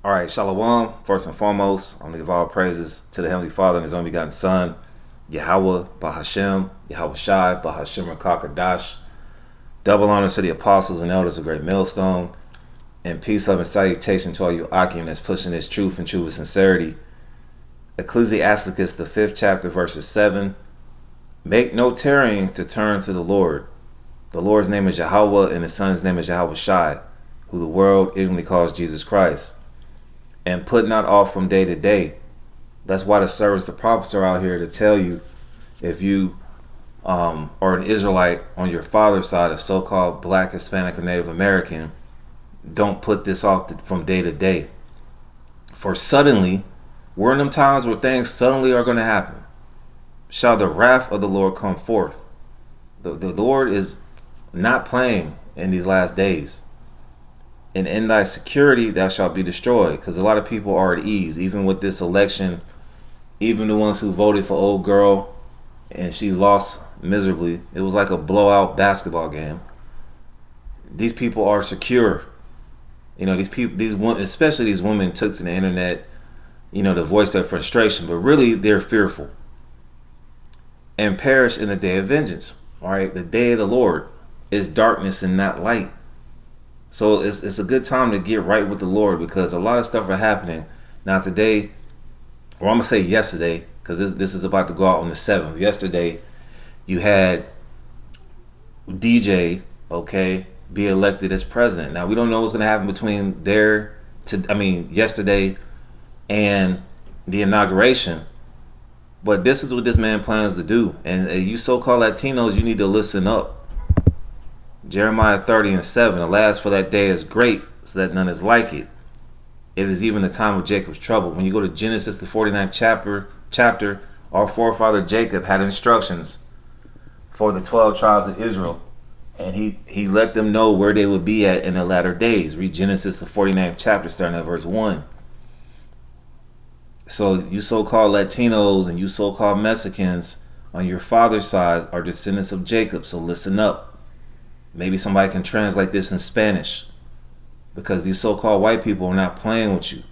All right, Shalom. First and foremost, I'm going to give all praises to the Heavenly Father and His only begotten Son, Yahweh, Bahashem, Yahweh Shai, Bahashem Rakakadash. Double honors to the apostles and elders of Great Millstone. And peace, love, and salutation to all you Akim that's pushing this truth and true with sincerity. Ecclesiasticus, the 5th chapter, verses 7. Make no tarrying to turn to the Lord. The Lord's name is Yahweh, and His Son's name is Yahweh Shai, who the world ignorantly calls Jesus Christ. And put not off from day to day. That's why the servants, the prophets are out here to tell you, if you are an Israelite on your father's side, a so-called Black, Hispanic, or Native American, don't put this off from day to day. For suddenly, we're in them times where things suddenly are going to happen. Shall the wrath of the Lord come forth? The Lord is not playing in these last days. And in thy security thou shalt be destroyed. Because a lot of people are at ease, even with this election. Even the ones who voted for old girl and she lost miserably. It was like a blowout basketball game. These people are secure. You know, these people, especially these women, took to the internet, you know, to voice their frustration. But really, they're fearful. And perish in the day of vengeance. All right, the day of the Lord is darkness and not light. So it's a good time to get right with the Lord, because a lot of stuff are happening now today, or I'm gonna say yesterday, because this is about to go out on the 7th. Yesterday, you had DJ, be elected as president. Now we don't know what's gonna happen between yesterday and the inauguration, but this is what this man plans to do. And you so-called Latinos, you need to listen up. Jeremiah 30:7, alas, for that day is great, so that none is like it. It is even the time of Jacob's trouble. When you go to Genesis, the 49th chapter, our forefather Jacob had instructions for the 12 tribes of Israel. And he let them know where they would be at in the latter days. Read Genesis, the 49th chapter, starting at verse 1. So you so-called Latinos and you so-called Mexicans on your father's side are descendants of Jacob, so listen up. Maybe somebody can translate this in Spanish, because these so-called white people are not playing with you.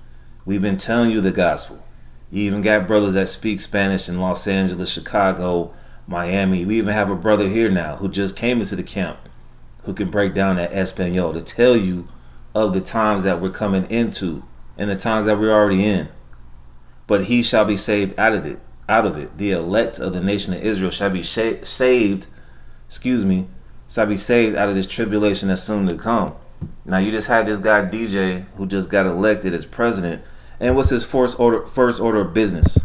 We've been telling you the gospel. You even got brothers that speak Spanish in Los Angeles, Chicago, Miami. We even have a brother here now who just came into the camp who can break down that Espanol to tell you of the times that we're coming into and the times that we're already in. But he shall be saved out of it. The elect of the nation of Israel shall be saved out of this tribulation that's soon to come. Now you just had this guy DJ who just got elected as president, and what's his first order of business?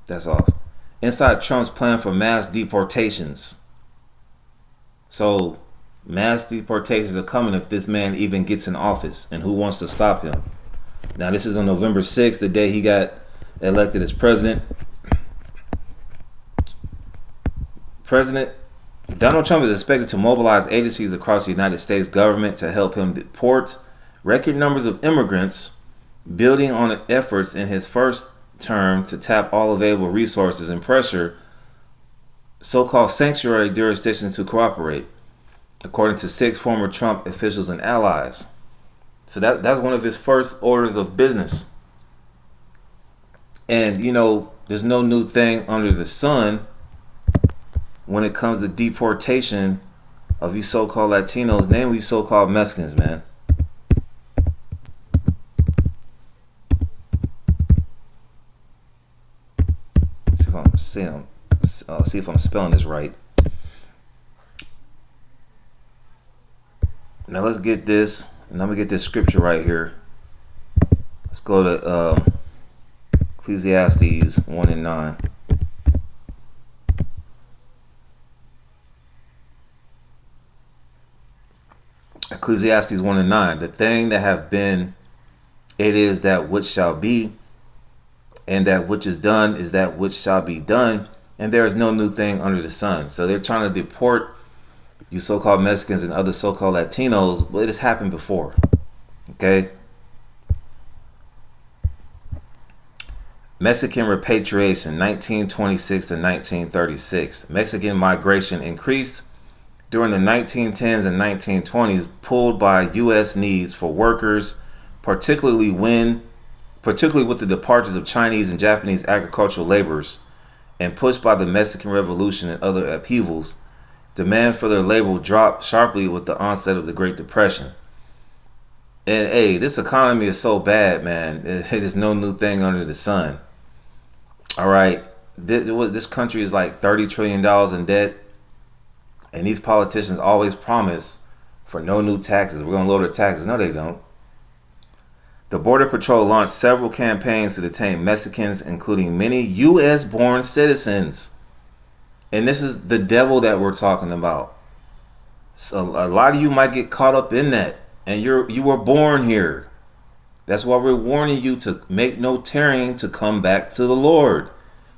That's off. Inside Trump's plan for mass deportations. So mass deportations are coming if this man even gets in office, and who wants to stop him? Now this is on November 6th, the day he got elected as president. President Donald Trump is expected to mobilize agencies across the United States government to help him deport record numbers of immigrants, building on efforts in his first term to tap all available resources and pressure so-called sanctuary jurisdictions to cooperate, according to 6 former Trump officials and allies. So that's one of his first orders of business. And, you know, there's no new thing under the sun when it comes to deportation of you so-called Latinos, namely you so-called Mexicans, man. See if I'm spelling this right. Now let's get this, and I'm gonna get this scripture right here. Let's go to Ecclesiastes 1:9. Ecclesiastes 1:9. The thing that have been, it is that which shall be, and that which is done is that which shall be done, and there is no new thing under the sun. So they're trying to deport you so-called Mexicans and other so-called Latinos, but it has happened before. Okay? Mexican repatriation, 1926 to 1936. Mexican migration increased during the 1910s and 1920s, pulled by U.S. needs for workers, particularly with the departures of Chinese and Japanese agricultural laborers, and pushed by the Mexican Revolution and other upheavals. Demand for their labor dropped sharply with the onset of the Great Depression. And hey, this economy is so bad, man. It is no new thing under the sun. All right, this country is like $30 trillion in debt, and these politicians always promise for no new taxes. We're gonna lower the taxes. No, they don't. The Border Patrol launched several campaigns to detain Mexicans, including many U.S.-born citizens. And this is the devil that we're talking about. So a lot of you might get caught up in that, and you were born here. That's why we're warning you to make no tarrying to come back to the Lord,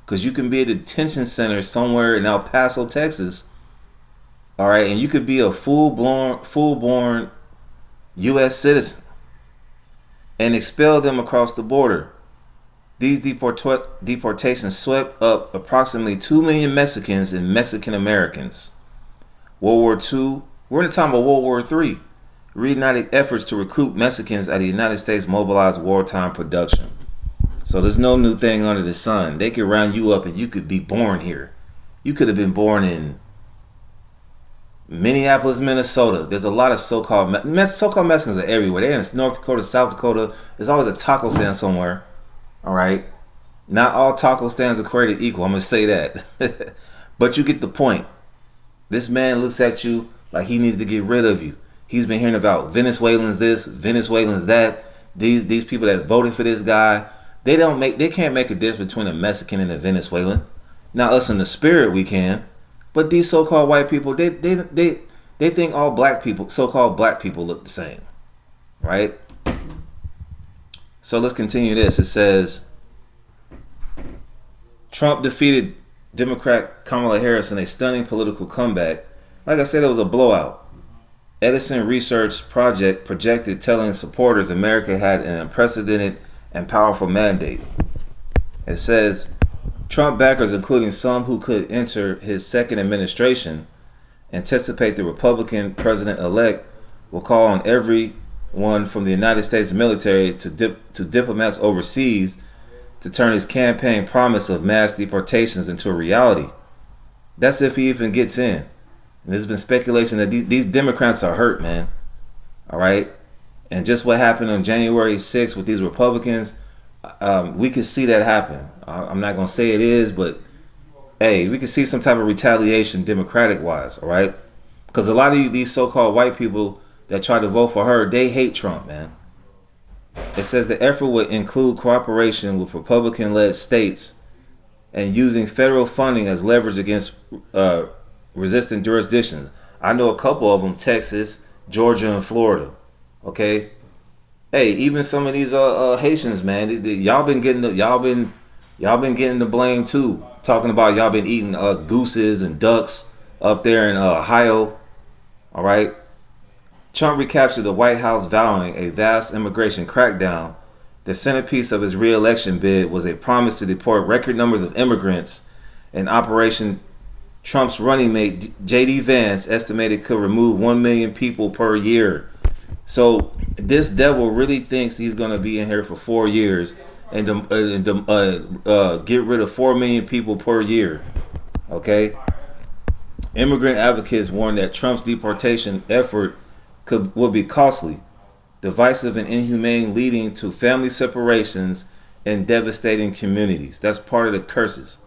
because you can be a detention center somewhere in El Paso, Texas. All right, and you could be a full-born U.S. citizen and expel them across the border. These deportations swept up approximately 2 million Mexicans and Mexican Americans. World War II, we're in the time of World War III. Reignited efforts to recruit Mexicans at the United States mobilized wartime production. So there's no new thing under the sun. They could round you up and you could be born here. You could have been born in Minneapolis, Minnesota. There's a lot of so-called Mexicans are everywhere. They're in North Dakota, South Dakota. There's always a taco stand somewhere. All right. Not all taco stands are created equal. I'm going to say that. But you get the point. This man looks at you like he needs to get rid of you. He's been hearing about Venezuelans this, Venezuelans that. These people that voted for this guy, they can't make a difference between a Mexican and a Venezuelan. Now us in the spirit we can, but these so-called white people, they think all black people, so-called black people, look the same, right? So let's continue this. It says Trump defeated Democrat Kamala Harris in a stunning political comeback. Like I said, it was a blowout. Edison Research projected telling supporters America had an unprecedented and powerful mandate. It says Trump backers, including some who could enter his second administration, anticipate the Republican president-elect will call on everyone from the United States military to diplomats overseas to turn his campaign promise of mass deportations into a reality. That's if he even gets in. And there's been speculation that these Democrats are hurt, man. All right? And just what happened on January 6th with these Republicans, we could see that happen. I'm not going to say it is, but hey, we could see some type of retaliation Democratic-wise, all right? Because a lot of these so-called white people that try to vote for her, they hate Trump, man. It says the effort would include cooperation with Republican-led states and using federal funding as leverage against resistant jurisdictions. I know a couple of them: Texas, Georgia, and Florida. Okay, hey, even some of these Haitians, man, y'all been getting the blame too. Talking about y'all been eating gooses and ducks up there in Ohio. All right, Trump recaptured the White House, vowing a vast immigration crackdown. The centerpiece of his re-election bid was a promise to deport record numbers of immigrants. In Operation Trump's running mate J.D. Vance estimated could remove 1 million people per year. So this devil really thinks he's going to be in here for 4 years and get rid of 4 million people per year. Okay? Immigrant advocates warn that Trump's deportation effort would be costly, divisive, and inhumane, leading to family separations and devastating communities. That's part of the curses.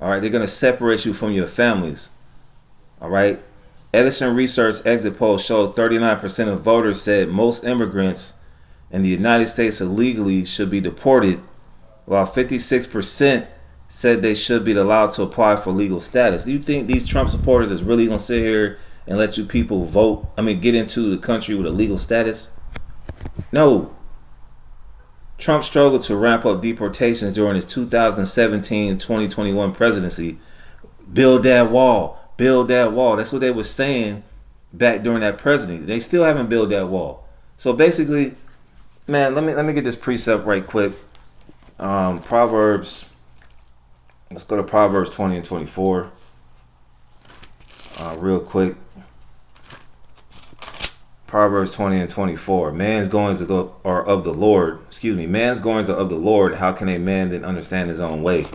All right, they're going to separate you from your families. All right. Edison Research exit poll showed 39% of voters said most immigrants in the United States illegally should be deported, while 56% said they should be allowed to apply for legal status. Do you think these Trump supporters is really going to sit here and let you people vote? Get into the country with a legal status? No. Trump struggled to ramp up deportations during his 2017-2021 presidency. Build that wall. Build that wall. That's what they were saying back during that presidency. They still haven't built that wall. So basically, man, let me get this precept right quick. Proverbs. Let's go to Proverbs 20 and 24. Real quick. Proverbs 20 and 24. Man's goings are of the Lord. Excuse me. Man's goings are of the Lord. How can a man then understand his own way?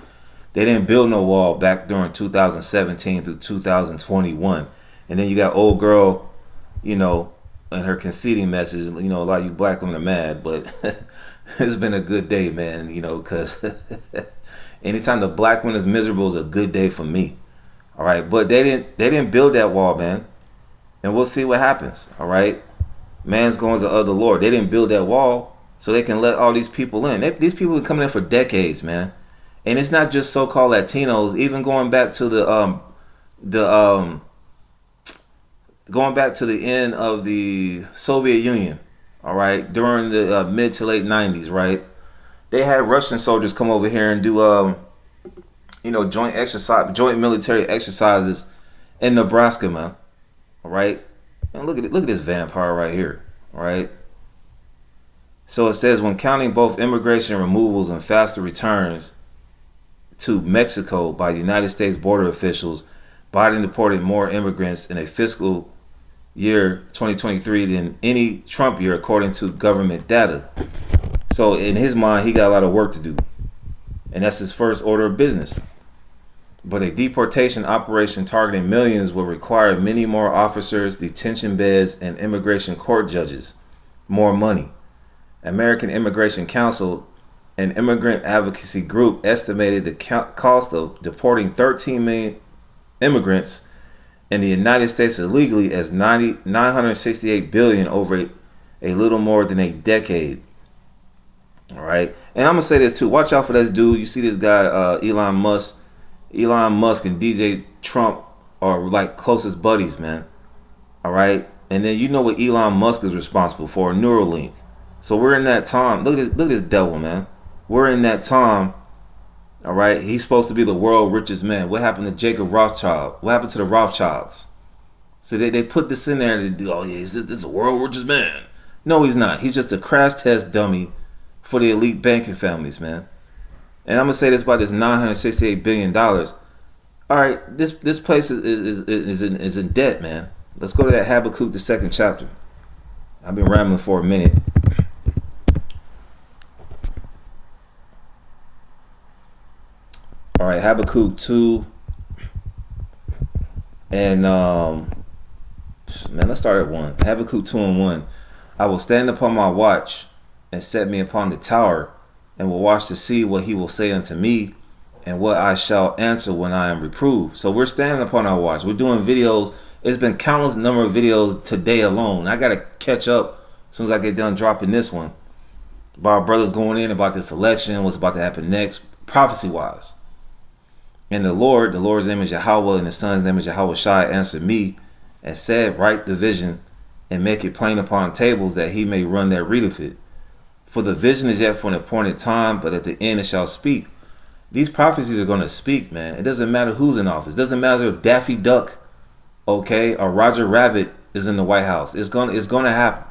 They didn't build no wall back during 2017 through 2021. And then you got old girl, you know, and her conceding message. You know, a lot of you black women are mad, but it's been a good day, man. You know, because anytime the black one is miserable is a good day for me. All right, but they didn't build that wall, man. And we'll see what happens. All right, man's goings are of the Lord. They didn't build that wall so they can let all these people in. These people have been coming in for decades, man. And it's not just so-called Latinos. Even going back to the end of the Soviet Union, all right, during the mid to late 90s, right? They had Russian soldiers come over here and do joint military exercises in Nebraska, man. All right, and look at this vampire right here, all right. So it says, when counting both immigration removals and faster returns to Mexico by United States border officials, Biden deported more immigrants in a fiscal year 2023 than any Trump year, according to government data. So in his mind, he got a lot of work to do, and that's his first order of business. But a deportation operation targeting millions will require many more officers, detention beds, and immigration court judges. More money. American Immigration Council, an immigrant advocacy group, estimated the cost of deporting 13 million immigrants in the United States illegally as $968 billion over a little more than a decade. All right, and I'm gonna say this too. Watch out for this dude. You see this guy, Elon Musk. Elon Musk and DJ Trump are like closest buddies, man. All right, and then you know what Elon Musk is responsible for, Neuralink. So we're in that time. Look at this devil, man. We're in that time. All right, he's supposed to be the world's richest man. What happened to Jacob Rothschild? What happened to the Rothschilds? So they put this in there to do. Oh yeah, this is the world's richest man. No, he's not. He's just a crash test dummy for the elite banking families, man. And I'm gonna say this about this $968 billion. All right, this place is in debt, man. Let's go to that Habakkuk, the second chapter. I've been rambling for a minute. All right, Habakkuk 2, and let's start at 1. Habakkuk 2 and 1. I will stand upon my watch and set me upon the tower, and will watch to see what he will say unto me, and what I shall answer when I am reproved. So we're standing upon our watch. We're doing videos. It's been countless number of videos today alone. I gotta catch up as soon as I get done dropping this one. About our brothers going in about this election, what's about to happen next, prophecy wise. And the Lord's name is Yahweh, and the Son's name is Yahweh Shai, answered me and said, write the vision and make it plain upon tables, that he may run that readeth it. For the vision is yet for an appointed time, but at the end it shall speak. These prophecies are going to speak, man. It doesn't matter who's in office. It doesn't matter if Daffy Duck, okay, or Roger Rabbit is in the White House. It's going to happen.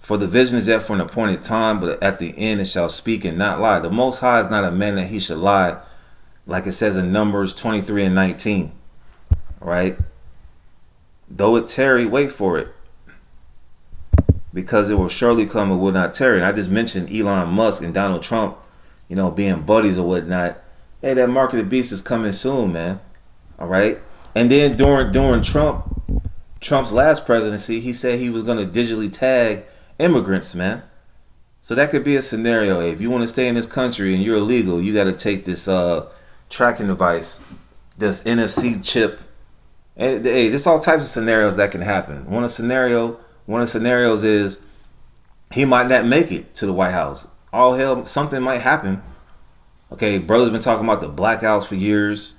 For the vision is yet for an appointed time, but at the end it shall speak and not lie. The Most High is not a man that he should lie, like it says in Numbers 23 and 19. All right? Though it tarry, wait for it, because it will surely come and will not tarry. And I just mentioned Elon Musk and Donald Trump, you know, being buddies or whatnot. Hey, that mark of the beast is coming soon, man. All right? And then during Trump's last presidency, he said he was going to digitally tag immigrants, man. So that could be a scenario. If you want to stay in this country and you're illegal, you got to take this tracking device, this NFC chip. Hey, there's all types of scenarios that can happen. One of the scenarios is he might not make it to the White House. All hell, something might happen. Okay, brothers been talking about the blackouts for years,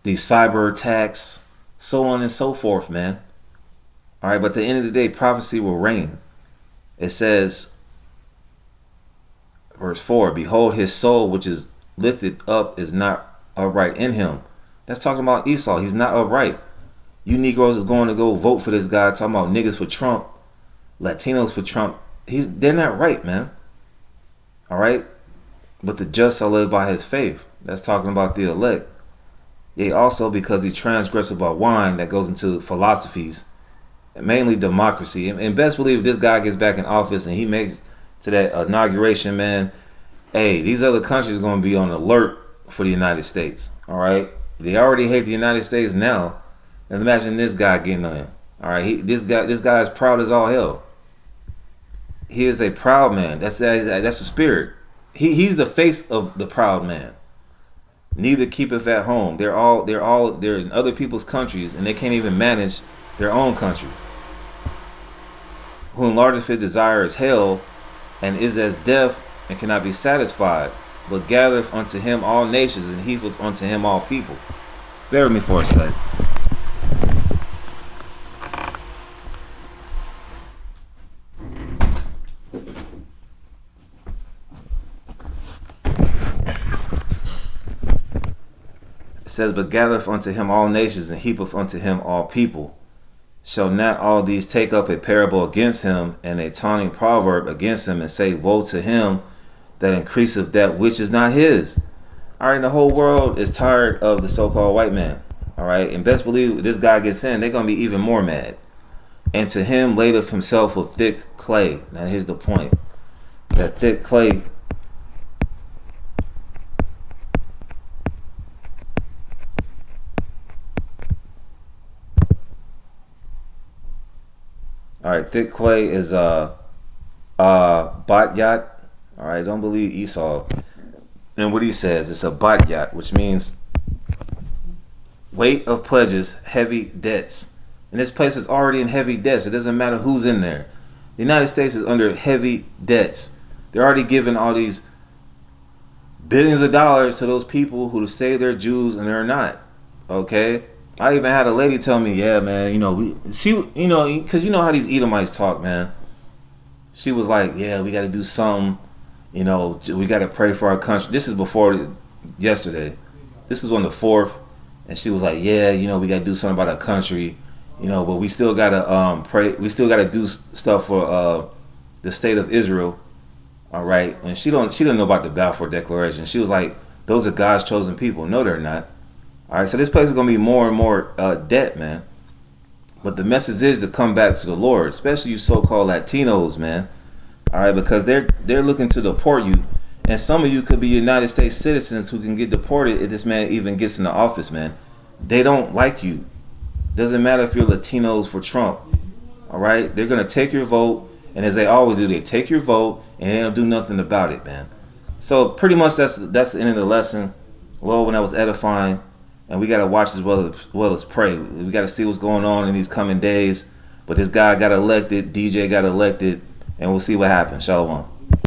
these cyber attacks, so on and so forth, man. All right, but at the end of the day, prophecy will reign. It says, verse 4, behold, his soul which is lifted up is not upright in him. That's talking about Esau. He's not upright. You Negroes is going to go vote for this guy, talking about niggas for Trump, Latinos for Trump. They're not right, man. All right? But the just shall live by his faith. That's talking about the elect. Yea, also because he transgressed about wine, that goes into philosophies mainly democracy. And best believe if this guy gets back in office and he makes to that inauguration, man, hey, these other countries are going to be on alert for the United States. All right, they already hate the United States now, and imagine this guy getting in. All right, this guy is proud as all hell. He is a proud man. That's the spirit. He's the face of the proud man. Neither keepeth at home. They're in other people's countries, and they can't even manage their own country. Who enlargeth his desire is hell, and is as death, and cannot be satisfied, but gathereth unto him all nations, and heapeth unto him all people. Bear with me for a second. It says, but gathereth unto him all nations, and heapeth unto him all people. Shall not all these take up a parable against him, and a taunting proverb against him, and say, woe to him that increaseth that which is not his? All right, the whole world is tired of the so-called white man. All right, and best believe this guy gets in, they're going to be even more mad. And to him ladeth himself with thick clay. Now here's the point. That thick clay, all right, thick clay is batyat. All right, don't believe Esau. And what he says, it's a batyat, which means weight of pledges, heavy debts. And this place is already in heavy debts. It doesn't matter who's in there. The United States is under heavy debts. They're already giving all these billions of dollars to those people who say they're Jews and they're not. Okay? I even had a lady tell me, yeah, man, because you know how these Edomites talk, man. She was like, yeah, we got to do something. We got to pray for our country. This is before yesterday. This is on the 4th. And she was like, yeah, we got to do something about our country. But we still got to pray. We still got to do stuff for the state of Israel. All right. And she didn't know about the Balfour Declaration. She was like, those are God's chosen people. No, they're not. All right. So this place is going to be more and more debt, man. But the message is to come back to the Lord, especially you so-called Latinos, man. All right, because they're looking to deport you, and some of you could be United States citizens who can get deported if this man even gets into office, man. They don't like you. Doesn't matter if you're Latinos for Trump. All right, they're gonna take your vote, and as they always do, they take your vote and they don't do nothing about it, man. So pretty much that's the end of the lesson. Lord, when that was edifying, and we gotta watch as well as pray. We gotta see what's going on in these coming days. But this guy got elected, DJ got elected. And we'll see what happens. Shalom.